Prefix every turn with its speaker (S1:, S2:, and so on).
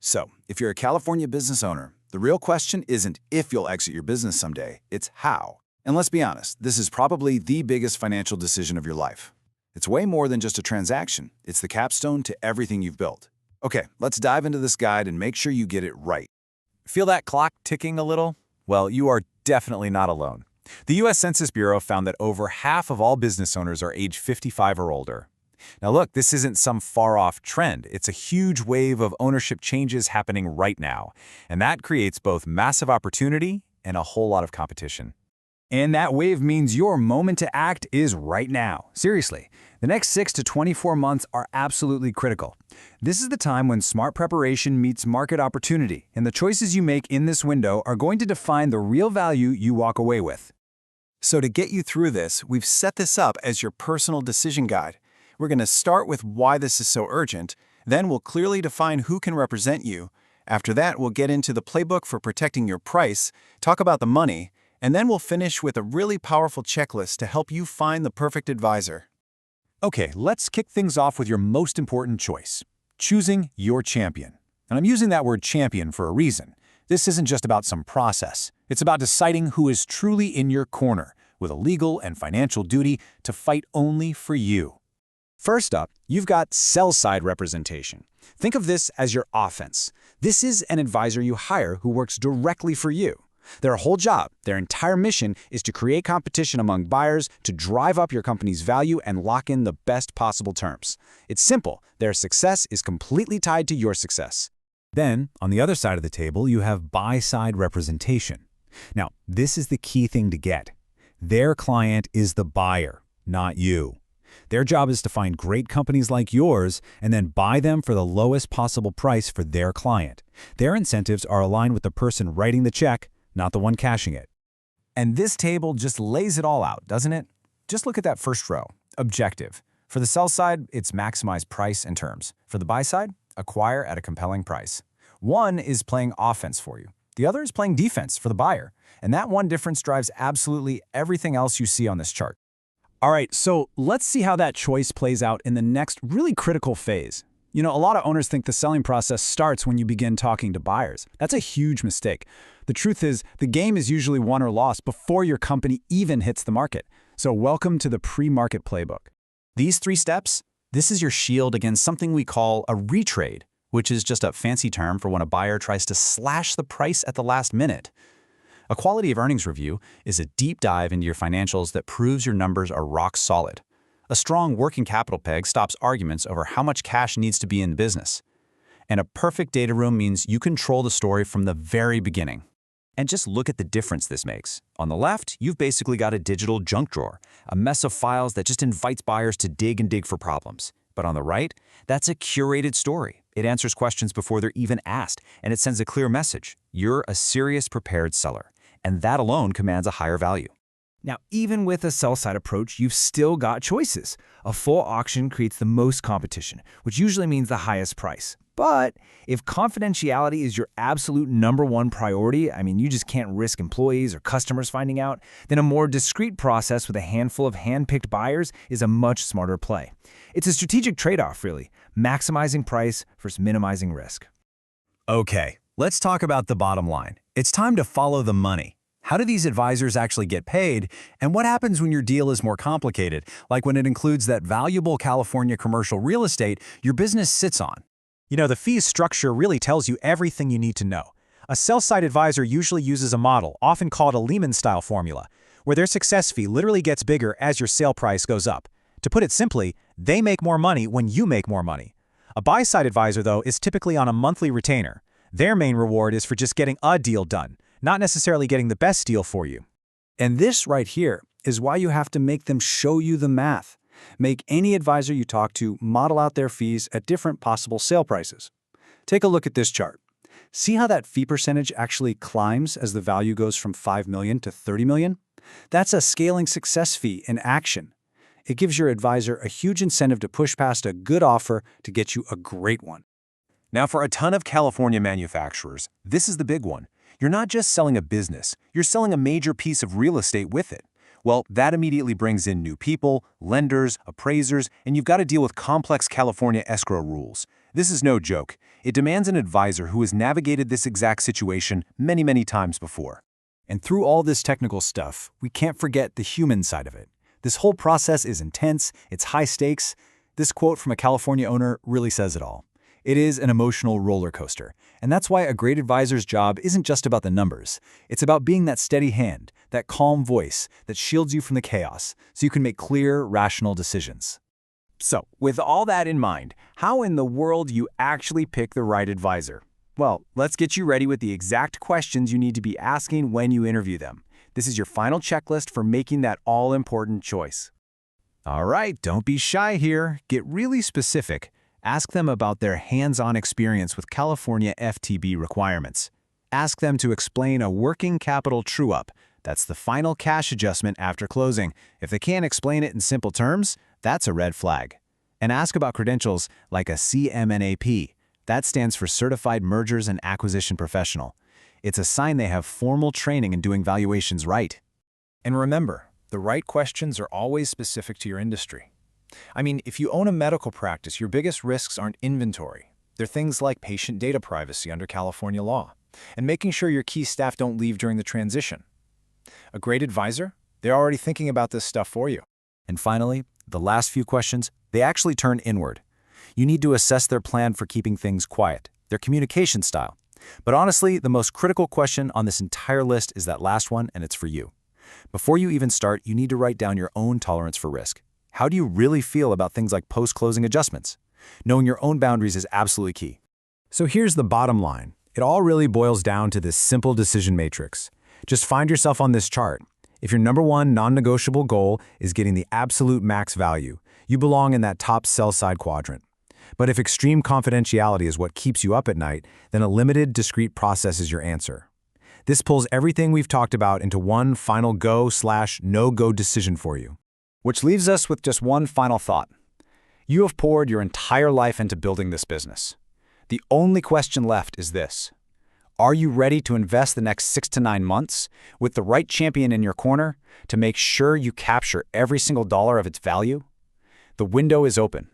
S1: So, if you're a California business owner, the real question isn't if you'll exit your business someday, it's how. And let's be honest, this is probably the biggest financial decision of your life. It's way more than just a transaction. It's the capstone to everything you've built. Okay, let's dive into this guide and make sure you get it right.
S2: Feel that clock ticking a little? Well, you are definitely not alone. The U.S. Census Bureau found that over half of all business owners are age 55 or older. Now look, this isn't some far-off trend. It's a huge wave of ownership changes happening right now, and that creates both massive opportunity and a whole lot of competition.
S3: And that wave means your moment to act is right now. Seriously, the next 6 to 24 months are absolutely critical. This is the time when smart preparation meets market opportunity, and the choices you make in this window are going to define the real value you walk away with.
S4: So to get you through this, we've set this up as your personal decision guide. We're going to start with why this is so urgent, then we'll clearly define who can represent you. After that, we'll get into the playbook for protecting your price, talk about the money, and then we'll finish with a really powerful checklist to help you find the perfect advisor.
S3: Okay, let's kick things off with your most important choice, choosing your champion. And I'm using that word champion for a reason. This isn't just about some process. It's about deciding who is truly in your corner, with a legal and financial duty to fight only for you. First up, you've got sell-side representation. Think of this as your offense. This is an advisor you hire who works directly for you. Their whole job, their entire mission, is to create competition among buyers, to drive up your company's value and lock in the best possible terms. It's simple. Their success is completely tied to your success.
S2: Then, on the other side of the table, you have buy-side representation. Now, this is the key thing to get. Their client is the buyer, not you. Their job is to find great companies like yours and then buy them for the lowest possible price for their client. Their incentives are aligned with the person writing the check, not the one cashing it.
S3: And this table just lays it all out, doesn't it? Just look at that first row. Objective. For the sell side, it's maximize price and terms. For the buy side, acquire at a compelling price. One is playing offense for you. The other is playing defense for the buyer. And that one difference drives absolutely everything else you see on this chart. All right, so let's see how that choice plays out in the next really critical phase. You know, a lot of owners think the selling process starts when you begin talking to buyers. That's a huge mistake. The truth is, the game is usually won or lost before your company even hits the market. So welcome to the pre-market playbook. These 3 steps, this is your shield against something we call a retrade, which is just a fancy term for when a buyer tries to slash the price at the last minute. A quality of earnings review is a deep dive into your financials that proves your numbers are rock solid. A strong working capital peg stops arguments over how much cash needs to be in the business. And a perfect data room means you control the story from the very beginning. And just look at the difference this makes. On the left, you've basically got a digital junk drawer, a mess of files that just invites buyers to dig and dig for problems. But on the right, that's a curated story. It answers questions before they're even asked, and it sends a clear message. You're a serious, prepared seller, and that alone commands a higher value. Now, even with a sell-side approach, you've still got choices. A full auction creates the most competition, which usually means the highest price. But if confidentiality is your absolute #1 priority, you just can't risk employees or customers finding out, then a more discreet process with a handful of hand-picked buyers is a much smarter play. It's a strategic trade-off, really, maximizing price versus minimizing risk.
S2: Okay, let's talk about the bottom line. It's time to follow the money. How do these advisors actually get paid, and what happens when your deal is more complicated, like when it includes that valuable California commercial real estate your business sits on?
S5: You know, the fees structure really tells you everything you need to know. A sell-side advisor usually uses a model, often called a Lehman-style formula, where their success fee literally gets bigger as your sale price goes up. To put it simply, they make more money when you make more money. A buy-side advisor, though, is typically on a monthly retainer. Their main reward is for just getting a deal done, not necessarily getting the best deal for you.
S3: And this right here is why you have to make them show you the math. Make any advisor you talk to model out their fees at different possible sale prices. Take a look at this chart. See how that fee percentage actually climbs as the value goes from $5 million to $30 million? That's a scaling success fee in action. It gives your advisor a huge incentive to push past a good offer to get you a great one.
S2: Now, for a ton of California manufacturers, this is the big one. You're not just selling a business, you're selling a major piece of real estate with it. Well, that immediately brings in new people, lenders, appraisers, and you've got to deal with complex California escrow rules.
S5: This is no joke. It demands an advisor who has navigated this exact situation many, many times before.
S2: And through all this technical stuff, we can't forget the human side of it. This whole process is intense, it's high stakes. This quote from a California owner really says it all. It is an emotional roller coaster, and that's why a great advisor's job isn't just about the numbers. It's about being that steady hand, that calm voice that shields you from the chaos, so you can make clear, rational decisions.
S3: So, with all that in mind, how in the world you actually pick the right advisor? Well, let's get you ready with the exact questions you need to be asking when you interview them. This is your final checklist for making that all-important choice. All right, don't be shy here. Get really specific. Ask them about their hands-on experience with California FTB requirements. Ask them to explain a working capital true-up. That's the final cash adjustment after closing. If they can't explain it in simple terms, that's a red flag. And ask about credentials like a CMNAP. That stands for Certified Mergers and Acquisition Professional. It's a sign they have formal training in doing valuations right.
S2: And remember, the right questions are always specific to your industry. I mean, if you own a medical practice, your biggest risks aren't inventory. They're things like patient data privacy under California law, and making sure your key staff don't leave during the transition. A great advisor? They're already thinking about this stuff for you.
S3: And finally, the last few questions, they actually turn inward. You need to assess their plan for keeping things quiet, their communication style. But honestly, the most critical question on this entire list is that last one, and it's for you. Before you even start, you need to write down your own tolerance for risk. How do you really feel about things like post-closing adjustments? Knowing your own boundaries is absolutely key.
S5: So here's the bottom line. It all really boils down to this simple decision matrix. Just find yourself on this chart. If your number one non-negotiable goal is getting the absolute max value, you belong in that top sell-side quadrant. But if extreme confidentiality is what keeps you up at night, then a limited, discrete process is your answer. This pulls everything we've talked about into one final go/no-go decision for you.
S2: Which leaves us with just one final thought. You have poured your entire life into building this business. The only question left is this. Are you ready to invest the next 6 to 9 months with the right champion in your corner to make sure you capture every single dollar of its value? The window is open.